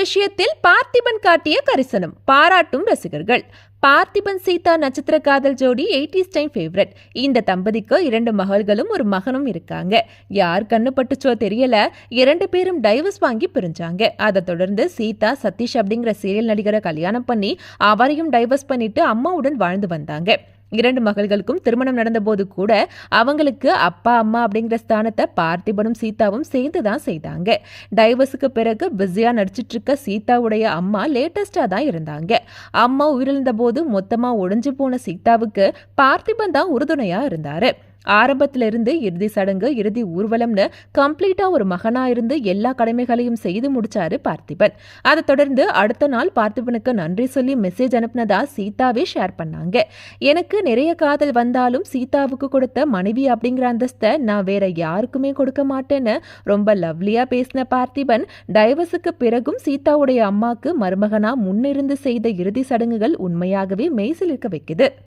விஷயத்தில் பார்த்திபன் காட்டிய கரிசனம் பாராட்டும் ரசிகர்கள். பார்த்திபன் சீதா நட்சத்திர காதல் ஜோடி 80s டைம் ஃபேவரட். இந்த தம்பதிக்கு 2 மகள்களும் ஒரு மகனும் இருக்காங்க. யார் கண்ணு பட்டுச்சோ தெரியல, 2 பேரும் டைவர்ஸ் வாங்கி பிரிஞ்சாங்க. அதை தொடர்ந்து சீதா சதீஷ் அப்படிங்கிற சீரியல் நடிகரை கல்யாணம் பண்ணி அவரையும் டைவர்ஸ் பண்ணிட்டு அம்மாவுடன் வாழ்ந்து வந்தாங்க. 2 மகள்களுக்கும் திருமணம் நடந்த போது கூட அவங்களுக்கு அப்பா அம்மா அப்படிங்கிற ஸ்தானத்தை பார்த்திபனும் சீதாவும் சேர்ந்து தான் செய்தாங்க. டைவர்ஸுக்கு பிறகு பிஸியா நடிச்சிட்டு இருக்க சீதாவுடைய அம்மா லேட்டஸ்டா தான் இருந்தாங்க. அம்மா உயிரிழந்த போது மொத்தமா ஒடிஞ்சு போன சீதாவுக்கு பார்த்திபன் தான் உறுதுணையா இருந்தாரு. ஆரம்பத்திலிருந்து இறுதி சடங்கு, இறுதி ஊர்வலம்னு கம்ப்ளீட்டா ஒரு மகனா இருந்து எல்லா கடமைகளையும் செய்து முடிச்சாரு பார்த்திபன். அதை தொடர்ந்து அடுத்த நாள் பார்த்திபனுக்கு நன்றி சொல்லி மெசேஜ் அனுப்புனதா சீதாவே ஷேர் பண்ணாங்க. எனக்கு நிறைய காதல் வந்தாலும் சீதாவுக்கு கொடுத்த மனைவி அப்படிங்கிற அந்தஸ்தை நான் வேற யாருக்குமே கொடுக்க மாட்டேன்னு ரொம்ப லவ்லியா பேசின பார்த்திபன், டைவர்ஸுக்கு பிறகும் சீதாவுடைய அம்மாக்கு மருமகனா முன்னிருந்து செய்த இறுதி சடங்குகள் உண்மையாகவே மெய்சிலிருக்க வைக்குது.